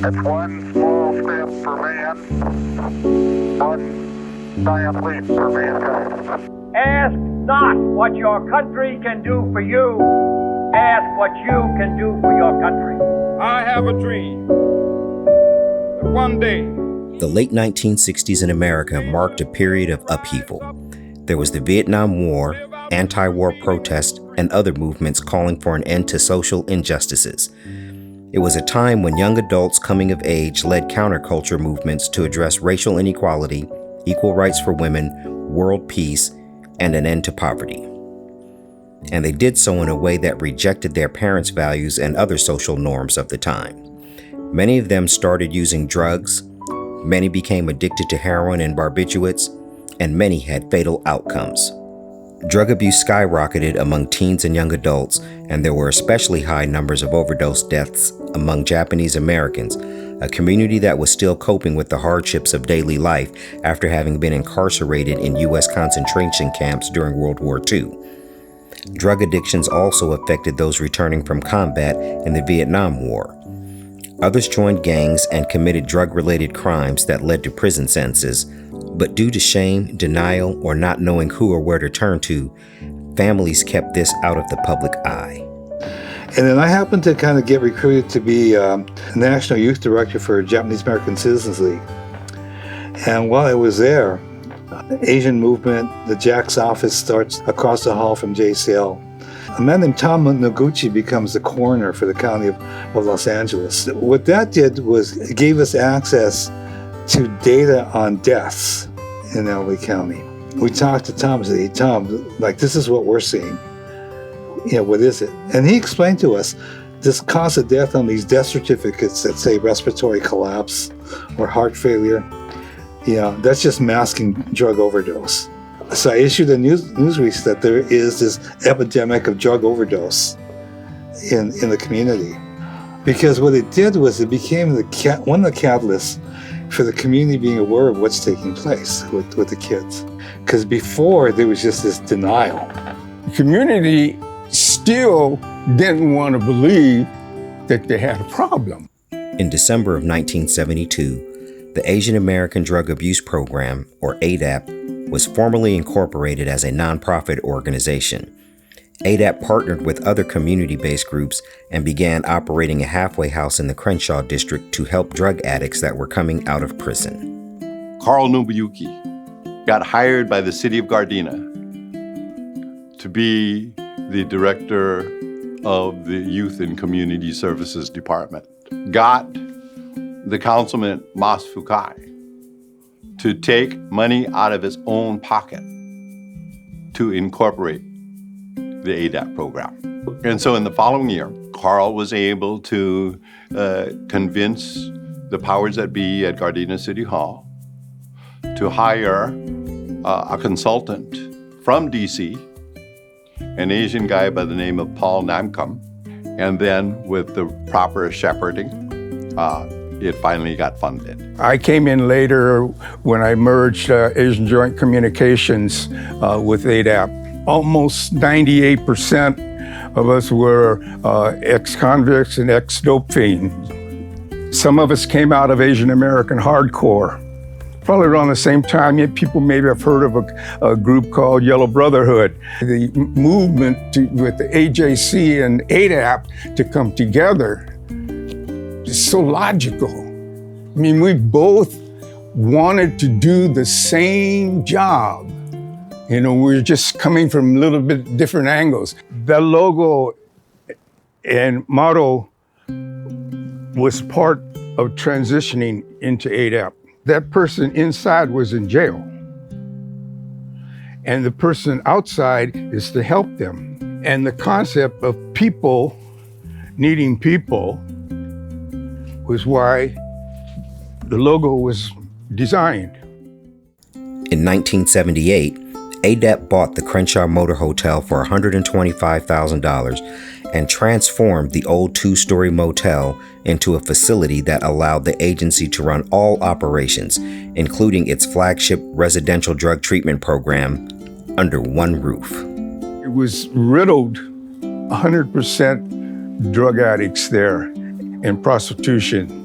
It's one small step for man, one giant leap for mankind. Ask not what your country can do for you. Ask what you can do for your country. I have a dream that one day. The late 1960s in America marked a period of upheaval. There was the Vietnam War, anti-war protests, and other movements calling for an end to social injustices. It was a time when young adults coming of age led counterculture movements to address racial inequality, equal rights for women, world peace, and an end to poverty. And they did so in a way that rejected their parents' values and other social norms of the time. Many of them started using drugs, many became addicted to heroin and barbiturates, and many had fatal outcomes. Drug abuse skyrocketed among teens and young adults, and there were especially high numbers of overdose deaths among Japanese Americans, a community that was still coping with the hardships of daily life after having been incarcerated in U.S. concentration camps during World War II. Drug addictions also affected those returning from combat in the Vietnam War. Others joined gangs and committed drug-related crimes that led to prison sentences, but due to shame, denial, or not knowing who or where to turn to, families kept this out of the public eye. And then I happened to kind of get recruited to be National Youth Director for Japanese American Citizens League. And while I was there, the Asian movement, the JAC's office starts across the hall from JCL. A man named Tom Noguchi becomes the coroner for the county of Los Angeles. What that did was it gave us access to data on deaths in LA County. We talked to Tom and said, hey, Tom, like, this is what we're seeing. You know, what is it? And he explained to us this cause of death on these death certificates that say respiratory collapse or heart failure. You know, that's just masking drug overdose. So I issued a news release that there is this epidemic of drug overdose in the community. Because what it did was it became one of the catalysts for the community being aware of what's taking place with the kids. Because before, there was just this denial. The community still didn't want to believe that they had a problem. In December of 1972, the Asian American Drug Abuse Program, or AADAP, was formally incorporated as a nonprofit organization. AADAP partnered with other community-based groups and began operating a halfway house in the Crenshaw district to help drug addicts that were coming out of prison. Carl Nobuyuki got hired by the city of Gardena to be the director of the Youth and Community Services Department. Got the councilman Mas Fukai to take money out of his own pocket to incorporate the AADAP program. And so in the following year, Carl was able to convince the powers that be at Gardena City Hall to hire a consultant from DC, an Asian guy by the name of Paul Namkum, and then with the proper shepherding, it finally got funded. I came in later when I merged Asian Joint Communications with AADAP. Almost 98% of us were ex-convicts and ex-dope fiends. Some of us came out of Asian American hardcore. Probably around the same time, people maybe have heard of a group called Yellow Brotherhood. The movement with the AJC and AADAP to come together is so logical. I mean, we both wanted to do the same job. You know, we're just coming from a little bit different angles. The logo and motto was part of transitioning into AADAP. That person inside was in jail. And the person outside is to help them. And the concept of people needing people was why the logo was designed. In 1978, AADAP bought the Crenshaw Motor Hotel for $125,000 and transformed the old two-story motel into a facility that allowed the agency to run all operations, including its flagship residential drug treatment program, under one roof. It was riddled 100% drug addicts there and prostitution.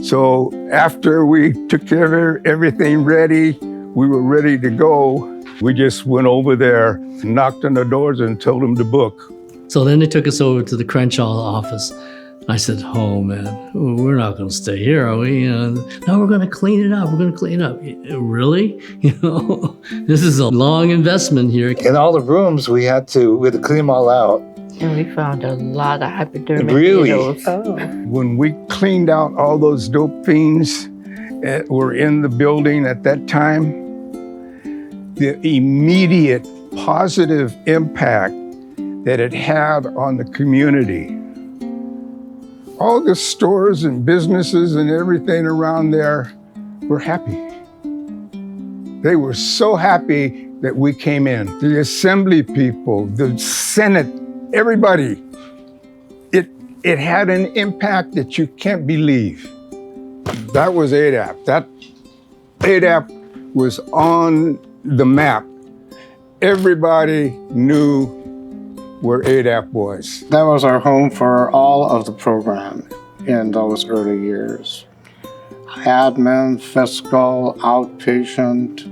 So after we took care of everything ready, we were ready to go. We just went over there, knocked on the doors and told them to book. So then they took us over to the Crenshaw office. I said, oh man, we're not going to stay here, are we? No, we're going to clean it up. We're going to clean it up. Really? This is a long investment here. In all the rooms, we had to clean them all out. And we found a lot of hypodermic Really? needles. When we cleaned out all those dope fiends that were in the building at that time, the immediate positive impact that it had on the community. All the stores and businesses and everything around there were happy. They were so happy that we came in. The assembly people, the Senate, everybody. It had an impact that you can't believe. That was AADAP. That AADAP was on the map. Everybody knew where AADAP was. That was our home for all of the program in those early years. Admin, fiscal, outpatient,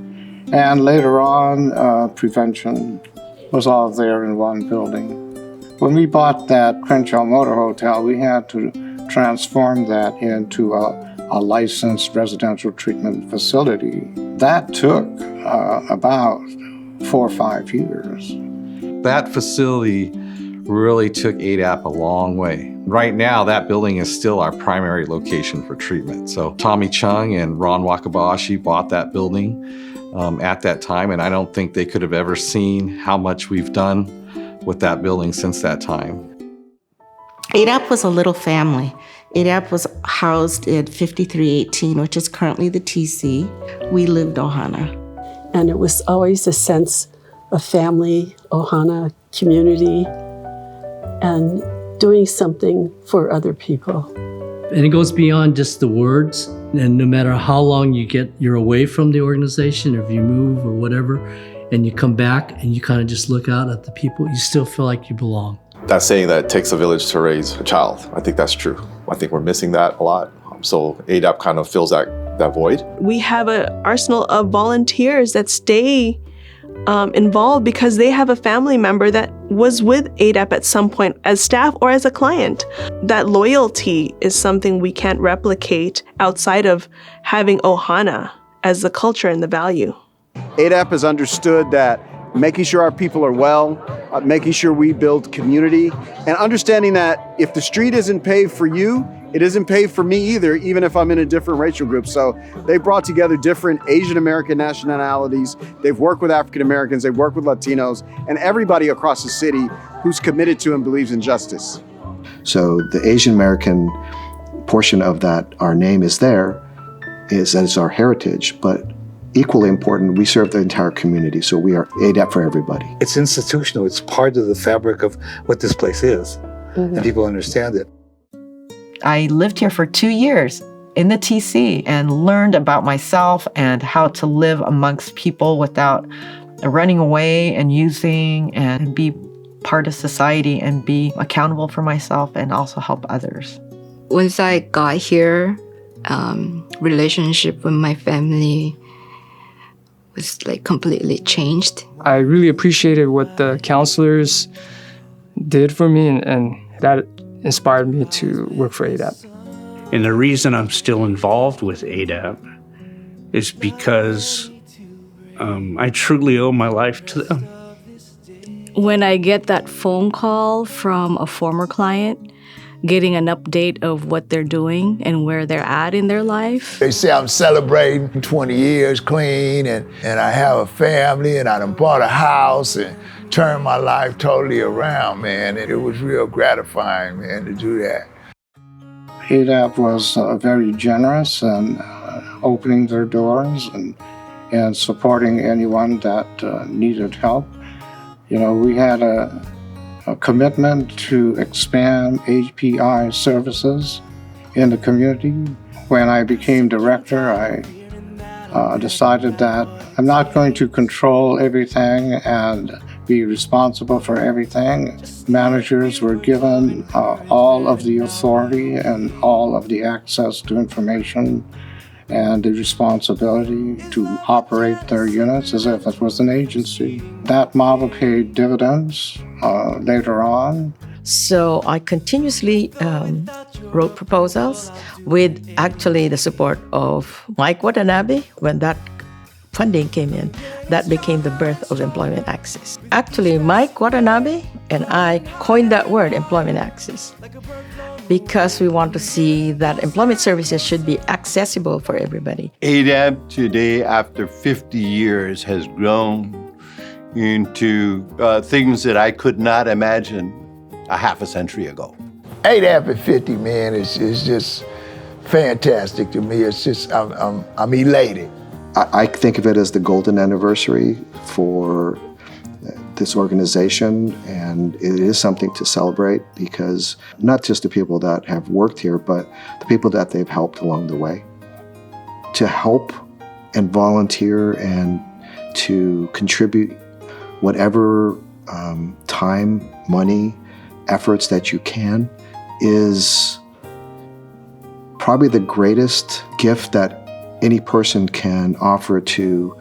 and later on, prevention was all there in one building. When we bought that Crenshaw Motor Hotel, we had to transform that into a licensed residential treatment facility. That took about 4 or 5 years. That facility really took AADAP a long way. Right now, that building is still our primary location for treatment. So Tommy Chung and Ron Wakabayashi bought that building at that time, and I don't think they could have ever seen how much we've done with that building since that time. AADAP was a little family. AADAP was housed at 5318, which is currently the TC. We lived Ohana. And it was always a sense of family, Ohana community, and doing something for other people. And it goes beyond just the words. And no matter how long you're away from the organization, or if you move or whatever, and you come back and you kind of just look out at the people, you still feel like you belong. That saying that it takes a village to raise a child, I think that's true. I think we're missing that a lot. So AADAP kind of fills that void. We have an arsenal of volunteers that stay involved because they have a family member that was with AADAP at some point as staff or as a client. That loyalty is something we can't replicate outside of having Ohana as the culture and the value. AADAP has understood that making sure our people are well, making sure we build community, and understanding that if the street isn't paved for you, it isn't paved for me either, even if I'm in a different racial group. So they brought together different Asian American nationalities. They've worked with African Americans, they've worked with Latinos, and everybody across the city who's committed to and believes in justice. So the Asian American portion of that, our name is there, is our heritage, but equally important, we serve the entire community, so we are AADAP for everybody. It's institutional. It's part of the fabric of what this place is, and people understand it. I lived here for 2 years in the TC and learned about myself and how to live amongst people without running away and using, and be part of society and be accountable for myself and also help others. Once I got here, relationship with my family was like completely changed. I really appreciated what the counselors did for me, and that inspired me to work for AADAP. And the reason I'm still involved with AADAP is because I truly owe my life to them. When I get that phone call from a former client, getting an update of what they're doing and where they're at in their life. They say I'm celebrating 20 years clean, and I have a family, and I done bought a house and turned my life totally around, man. And it was real gratifying, man, to do that. AADAP was very generous in opening their doors and supporting anyone that needed help. You know, we had a commitment to expand HPI services in the community. When I became director, I decided that I'm not going to control everything and be responsible for everything. Managers were given all of the authority and all of the access to information and the responsibility to operate their units as if it was an agency. That model paid dividends later on. So I continuously wrote proposals with actually the support of Mike Watanabe. When that funding came in, that became the birth of Employment Access. Actually, Mike Watanabe and I coined that word, Employment Access, because we want to see that employment services should be accessible for everybody. AADAP today, after 50 years, has grown into things that I could not imagine a half a century ago. AADAP at 50, man, is just fantastic to me. It's just, I'm elated. I think of it as the golden anniversary for this organization, and it is something to celebrate because not just the people that have worked here, but the people that they've helped along the way. To help and volunteer and to contribute whatever time, money, efforts that you can is probably the greatest gift that any person can offer to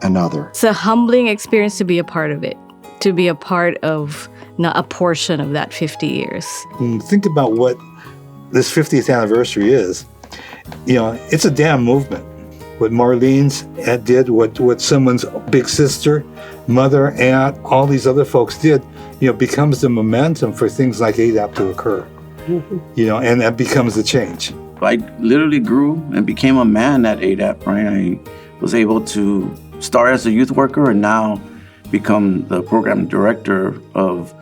another. It's a humbling experience to be a part of it, to be a part of not a portion of that 50 years. Think about what this 50th anniversary is. You know, it's a damn movement. What Marlene's did, what someone's big sister, mother, aunt, all these other folks did, you know, becomes the momentum for things like AADAP to occur. You know, and that becomes the change. I literally grew and became a man at AADAP, right? I was able to start as a youth worker and now become the program director of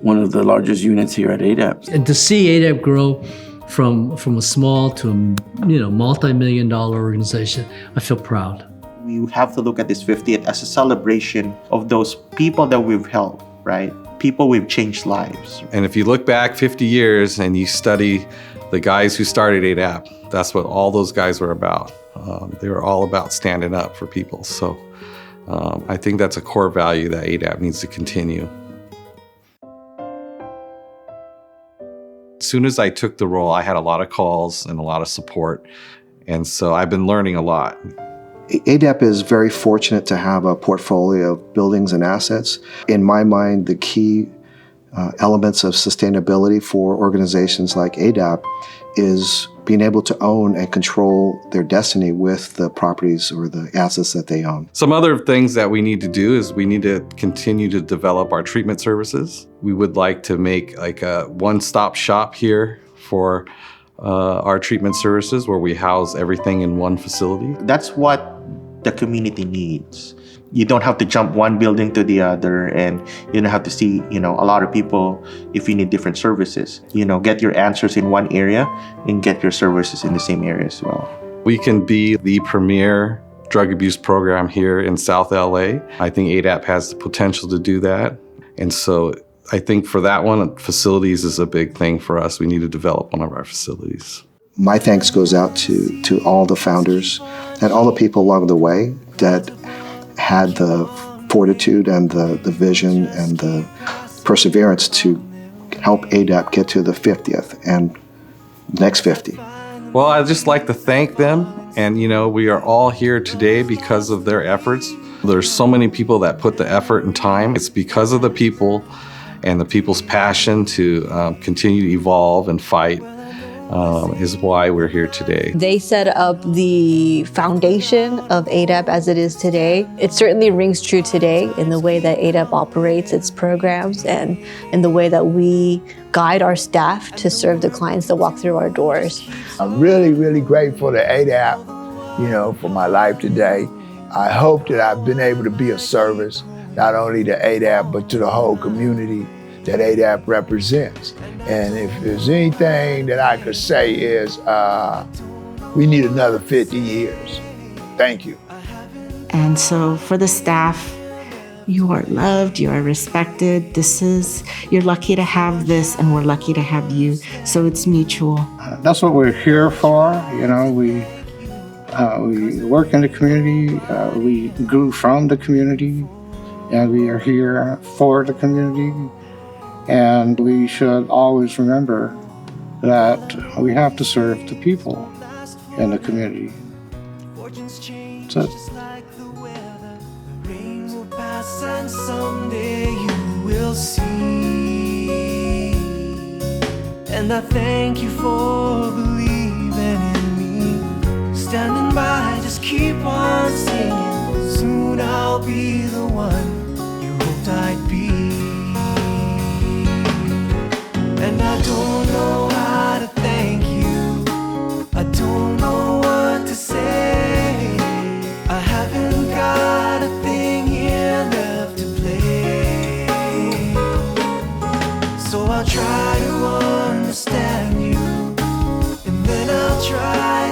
one of the largest units here at AADAP. And to see AADAP grow from a small to a multi-million-dollar organization, I feel proud. We have to look at this 50th as a celebration of those people that we've helped, right? People we've changed lives. And if you look back 50 years and you study the guys who started AADAP, that's what all those guys were about. They were all about standing up for people. So I think that's a core value that AADAP needs to continue. As soon as I took the role, I had a lot of calls and a lot of support. And so I've been learning a lot. AADAP is very fortunate to have a portfolio of buildings and assets. In my mind, the key elements of sustainability for organizations like AADAP is being able to own and control their destiny with the properties or the assets that they own. Some other things that we need to do is we need to continue to develop our treatment services. We would like to make like a one-stop shop here for our treatment services where we house everything in one facility. That's what the community needs. You don't have to jump one building to the other, and you don't have to see, a lot of people if you need different services. Get your answers in one area and get your services in the same area as well. We can be the premier drug abuse program here in South LA. I think AADAP has the potential to do that. And so I think for that one, facilities is a big thing for us. We need to develop one of our facilities. My thanks goes out to all the founders and all the people along the way that had the fortitude and the vision and the perseverance to help AADAP get to the 50th and next 50. Well, I'd just like to thank them. And, we are all here today because of their efforts. There's so many people that put the effort and time. It's because of the people and the people's passion to continue to evolve and fight is why we're here today. They set up the foundation of AADAP as it is today. It certainly rings true today in the way that AADAP operates its programs and in the way that we guide our staff to serve the clients that walk through our doors. I'm really, really grateful to AADAP, for my life today. I hope that I've been able to be of service, not only to AADAP, but to the whole community that AADAP represents. And if there's anything that I could say is, we need another 50 years. Thank you. And so for the staff, you are loved, you are respected. You're lucky to have this, and we're lucky to have you. So it's mutual. That's what we're here for. We work in the community. We grew from the community. and we are here for the community, and we should always remember that we have to serve the people in the community. That's it. And someday you will see. And I thank you for believing in me. Standing by, just keep on singing. Soon I'll be the one you hoped I'd be. And I don't know how to thank you. I don't know what to say. I haven't got a thing here left to play. So I'll try to understand you, and then I'll try